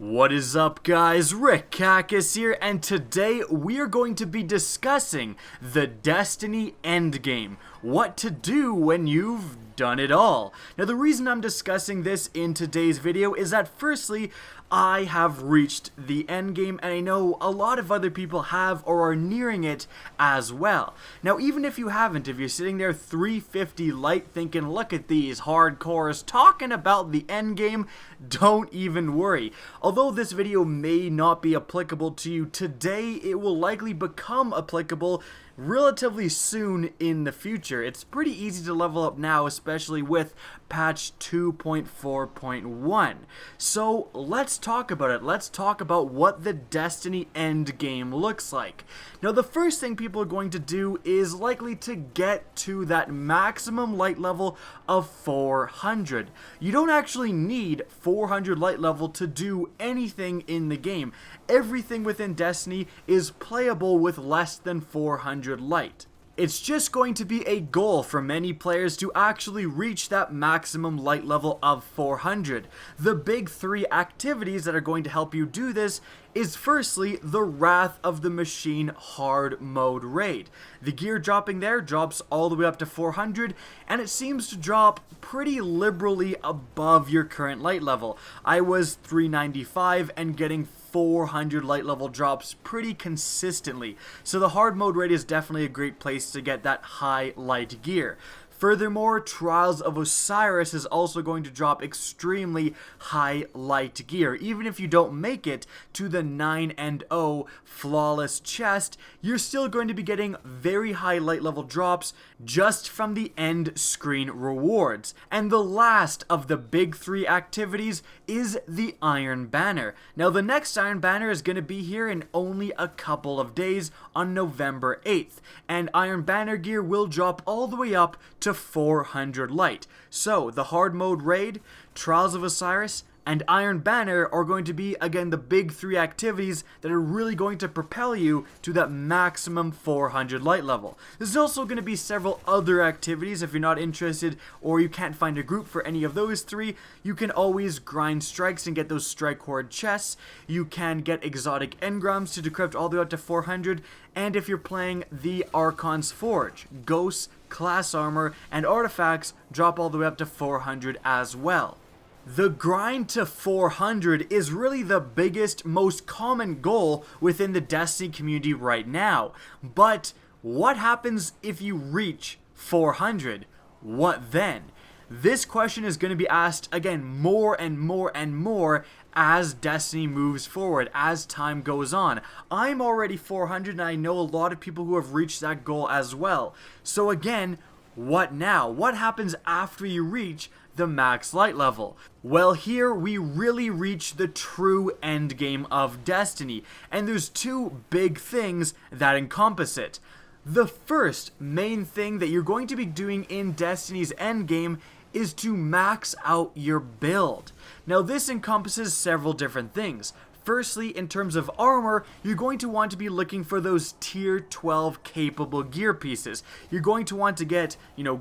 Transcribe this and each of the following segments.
What is up, guys? Rick Cacus here, and today we are going to be discussing the Destiny Endgame. What to do when you've done it all. Now, the reason I'm discussing this in today's video is that firstly, I have reached the endgame, and I know a lot of other people have or are nearing it as well. Now, even if you haven't, if you're sitting there 350 light thinking, look at these hardcores talking about the endgame, don't even worry. Although this video may not be applicable to you today, it will likely become applicable relatively soon in the future. It's pretty easy to level up now, especially with patch 2.4.1. So let's talk about it. Let's talk about what the Destiny endgame looks like. Now, the first thing people are going to do is likely to get to that maximum light level of 400. You don't actually need 400 light level to do anything in the game. Everything within Destiny is playable with less than 400 light. It's just going to be a goal for many players to actually reach that maximum light level of 400. The big three activities that are going to help you do this is firstly the Wrath of the Machine hard mode raid. The gear dropping there drops all the way up to 400, and it seems to drop pretty liberally above your current light level. I was 395 and getting 400 light level drops pretty consistently, so the hard mode raid is definitely a great place to get that high light gear. Furthermore, Trials of Osiris is also going to drop extremely high light gear. Even if you don't make it to the 9-0 flawless chest, you're still going to be getting very high light level drops just from the end screen rewards. And the last of the big three activities is the Iron Banner. Now, the next Iron Banner is going to be here in only a couple of days on November 8th. And Iron Banner gear will drop all the way up to 400 light. So the hard mode raid, Trials of Osiris, and Iron Banner are going to be, again, the big three activities that are really going to propel you to that maximum 400 light level. There's also going to be several other activities. If you're not interested or you can't find a group for any of those three, you can always grind strikes and get those strike horde chests. You can get exotic engrams to decrypt all the way up to 400, and if you're playing the Archon's Forge, ghosts, class armor, and artifacts drop all the way up to 400 as well. The grind to 400 is really the biggest, most common goal within the Destiny community right now. But what happens if you reach 400? What then? This question is going to be asked again more and more and more as Destiny moves forward, as time goes on. I'm already 400 and I know a lot of people who have reached that goal as well. So again, what now? What happens after you reach the max light level? Well, here we really reach the true endgame of Destiny, and there's two big things that encompass it. The first main thing that you're going to be doing in Destiny's endgame is to max out your build. Now, this encompasses several different things. Firstly, in terms of armor, you're going to want to be looking for those tier 12 capable gear pieces. You're going to want to get,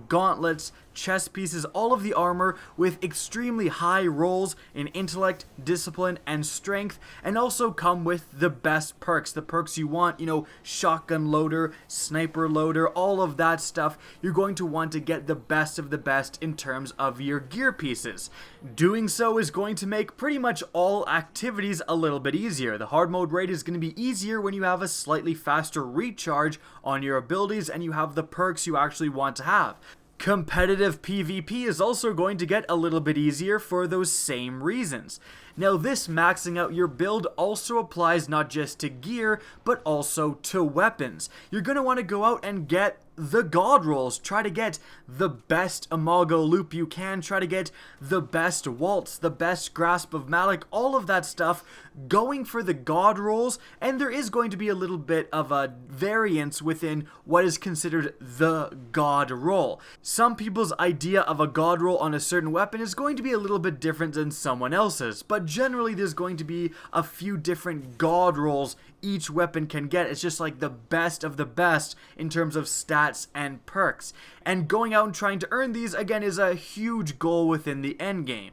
gauntlets, chest pieces, all of the armor with extremely high rolls in intellect, discipline, and strength, and also come with the best perks. The perks you want, shotgun loader, sniper loader, all of that stuff. You're going to want to get the best of the best in terms of your gear pieces. Doing so is going to make pretty much all activities a little bit easier. The hard mode raid is going to be easier when you have a slightly faster recharge on your abilities and you have the perks you actually want to have. Competitive PvP is also going to get a little bit easier for those same reasons. Now, this maxing out your build also applies not just to gear, but also to weapons. You're going to want to go out and get the god rolls. Try to get the best Imago loop you can. Try to get the best waltz, the best grasp of Malik, all of that stuff. Going for the god rolls, and there is going to be a little bit of a variance within what is considered the god roll. Some people's idea of a god roll on a certain weapon is going to be a little bit different than someone else's, but generally there's going to be a few different god rolls each weapon can get. It's just like the best of the best in terms of stats and perks. And going out and trying to earn these, again, is a huge goal within the endgame.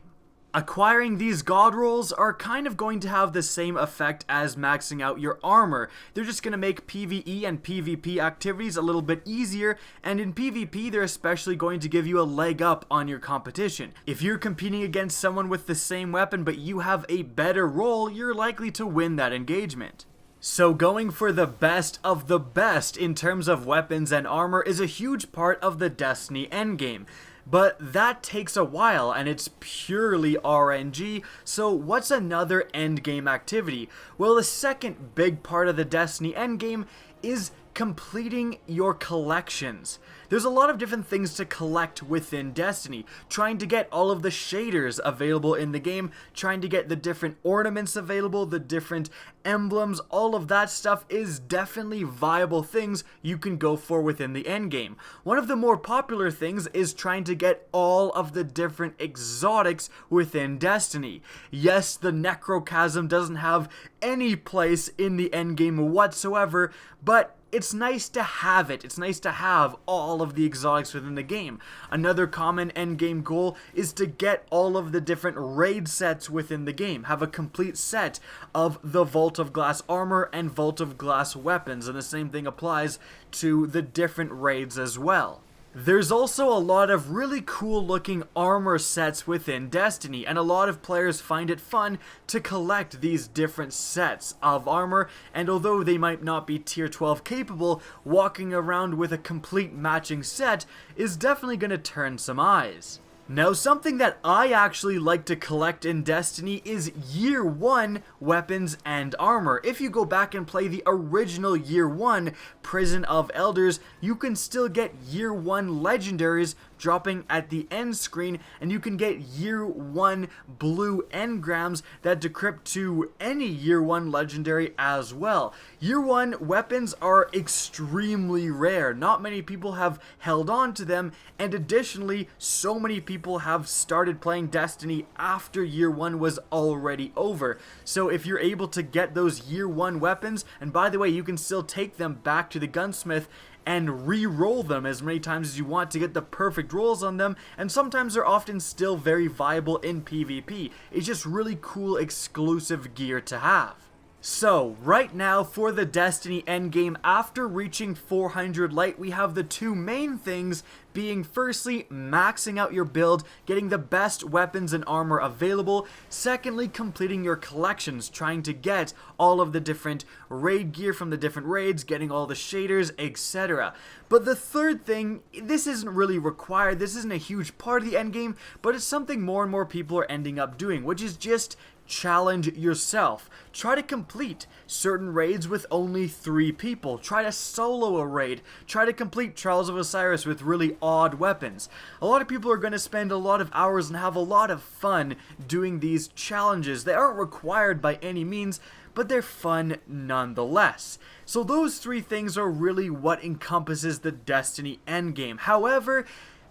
Acquiring these god rolls are kind of going to have the same effect as maxing out your armor. They're just going to make PvE and PvP activities a little bit easier, and in PvP they're especially going to give you a leg up on your competition. If you're competing against someone with the same weapon but you have a better roll, you're likely to win that engagement. So going for the best of the best in terms of weapons and armor is a huge part of the Destiny endgame. But that takes a while, and it's purely RNG, so what's another endgame activity? Well, the second big part of the Destiny endgame is completing your collections. There's a lot of different things to collect within Destiny, trying to get all of the shaders available in the game, trying to get the different ornaments available, the different emblems, all of that stuff is definitely viable things you can go for within the endgame. One of the more popular things is trying to get all of the different exotics within Destiny. Yes, the Necrochasm doesn't have any place in the endgame whatsoever, but it's nice to have it. It's nice to have all of the exotics within the game. Another common endgame goal is to get all of the different raid sets within the game. Have a complete set of the Vault of Glass armor and Vault of Glass weapons, and the same thing applies to the different raids as well. There's also a lot of really cool looking armor sets within Destiny, and a lot of players find it fun to collect these different sets of armor, and although they might not be tier 12 capable, walking around with a complete matching set is definitely going to turn some eyes. Now, something that I actually like to collect in Destiny is Year 1 weapons and armor. If you go back and play the original Year 1 Prison of Elders, you can still get Year 1 legendaries dropping at the end screen, and you can get Year 1 blue engrams that decrypt to any Year 1 legendary as well. Year 1 weapons are extremely rare. Not many people have held on to them, and additionally, so many people have started playing Destiny after Year 1 was already over. So if you're able to get those Year 1 weapons, and by the way, you can still take them back to the gunsmith and re-roll them as many times as you want to get the perfect rolls on them, and sometimes they're often still very viable in PvP. It's just really cool exclusive gear to have. So, right now for the Destiny endgame, after reaching 400 light, we have the two main things being firstly, maxing out your build, getting the best weapons and armor available, secondly, completing your collections, trying to get all of the different raid gear from the different raids, getting all the shaders, etc. But the third thing, this isn't really required, this isn't a huge part of the endgame, but it's something more and more people are ending up doing, which is just challenge yourself. Try to complete certain raids with only 3 people. Try to solo a raid. Try to complete Trials of Osiris with really odd weapons. A lot of people are going to spend a lot of hours and have a lot of fun doing these challenges. They aren't required by any means, but they're fun nonetheless. So those 3 things are really what encompasses the Destiny endgame. However,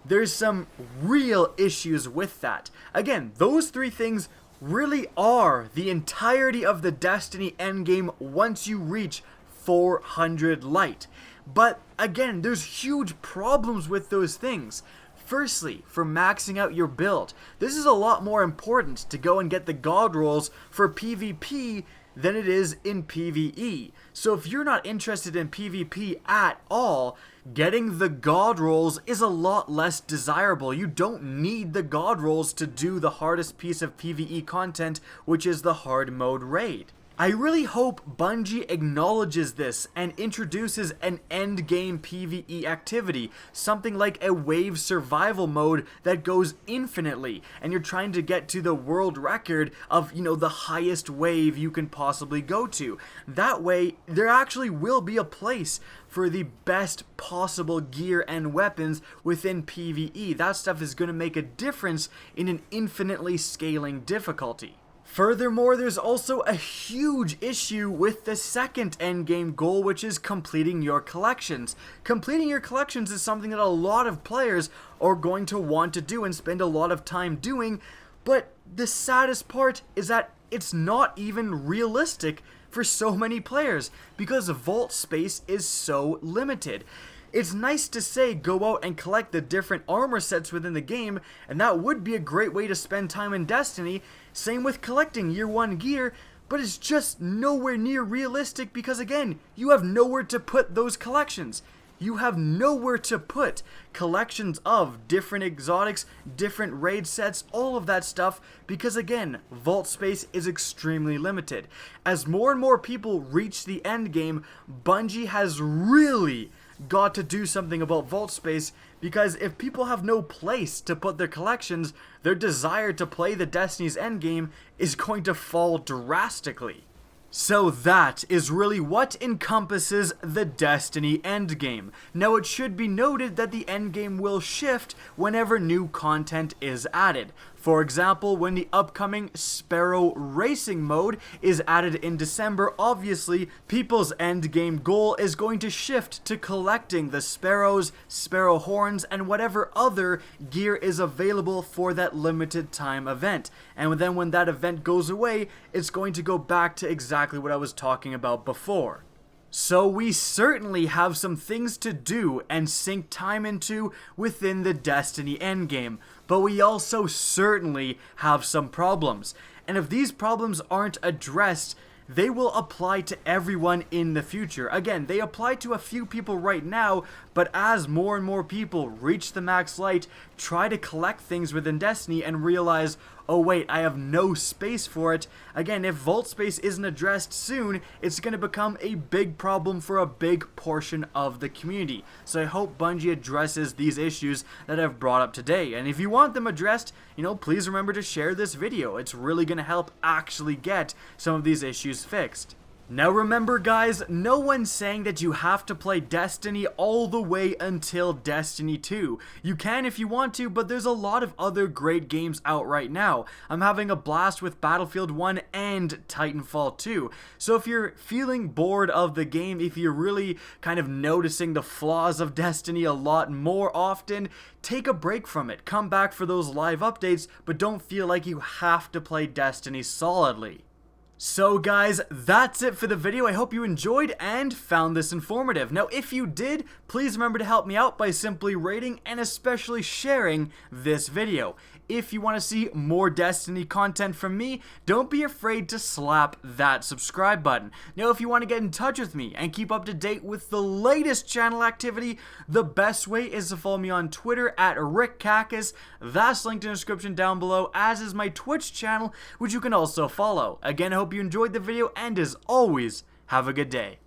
there's some real issues with that. Again, those 3 things really are the entirety of the Destiny endgame once you reach 400 light. But again, there's huge problems with those things. Firstly, for maxing out your build, this is a lot more important to go and get the god rolls for PvP than it is in PvE. So if you're not interested in PvP at all, getting the god rolls is a lot less desirable. You don't need the god rolls to do the hardest piece of PvE content, which is the hard mode raid. I really hope Bungie acknowledges this and introduces an endgame PvE activity, something like a wave survival mode that goes infinitely, and you're trying to get to the world record of, the highest wave you can possibly go to. That way, there actually will be a place for the best possible gear and weapons within PvE. That stuff is going to make a difference in an infinitely scaling difficulty. Furthermore, there's also a huge issue with the second endgame goal, which is completing your collections. Completing your collections is something that a lot of players are going to want to do and spend a lot of time doing, but the saddest part is that it's not even realistic for so many players because vault space is so limited. It's nice to say go out and collect the different armor sets within the game, and that would be a great way to spend time in Destiny. Same with collecting year 1 gear, but it's just nowhere near realistic because again, you have nowhere to put those collections. You have nowhere to put collections of different exotics, different raid sets, all of that stuff, because again, vault space is extremely limited. As more and more people reach the end game, Bungie has really got to do something about vault space, because if people have no place to put their collections, their desire to play the Destiny's endgame is going to fall drastically. So that is really what encompasses the Destiny endgame. Now it should be noted that the endgame will shift whenever new content is added. For example, when the upcoming Sparrow Racing mode is added in December, obviously people's endgame goal is going to shift to collecting the Sparrows, Sparrow Horns, and whatever other gear is available for that limited time event. And then when that event goes away, it's going to go back to exactly what I was talking about before. So we certainly have some things to do and sink time into within the Destiny endgame, but we also certainly have some problems. And if these problems aren't addressed, they will apply to everyone in the future. Again, they apply to a few people right now, but as more and more people reach the max light, try to collect things within Destiny and realize, oh wait, I have no space for it. Again, if vault space isn't addressed soon, it's going to become a big problem for a big portion of the community. So I hope Bungie addresses these issues that I've brought up today. And if you want them addressed, please remember to share this video. It's really going to help actually get some of these issues fixed. Now remember guys, no one's saying that you have to play Destiny all the way until Destiny 2. You can if you want to, but there's a lot of other great games out right now. I'm having a blast with Battlefield 1 and Titanfall 2. So if you're feeling bored of the game, if you're really kind of noticing the flaws of Destiny a lot more often, take a break from it. Come back for those live updates, but don't feel like you have to play Destiny solidly. So guys, that's it for the video. I hope you enjoyed and found this informative. Now if you did, please remember to help me out by simply rating and especially sharing this video. If you want to see more Destiny content from me, don't be afraid to slap that subscribe button. Now if you want to get in touch with me and keep up to date with the latest channel activity, the best way is to follow me on Twitter at RickKakis. That's linked in the description down below, as is my Twitch channel, which you can also follow. Again, I hope you enjoyed the video, and as always, have a good day.